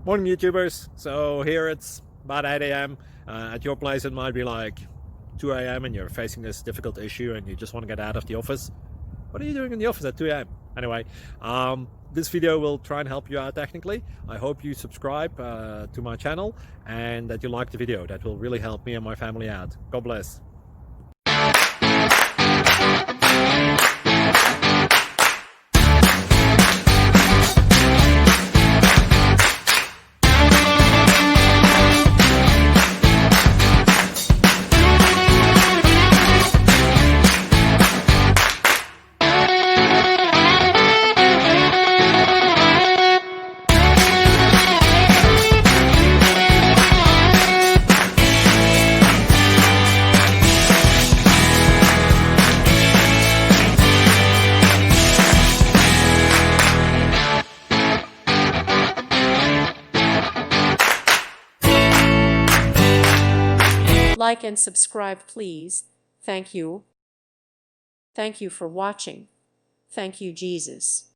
Morning YouTubers. So here it's about 8 a.m. At your place it might be like 2 a.m. and you're facing this difficult issue and you just want to get out of the office. What are you doing in the office at 2 a.m.? Anyway, this video will try and help you out technically. I hope you subscribe to my channel and that you like the video. That will really help me and my family out. God bless. Like and subscribe, please. Thank you. Thank you for watching. Thank you, Jesus.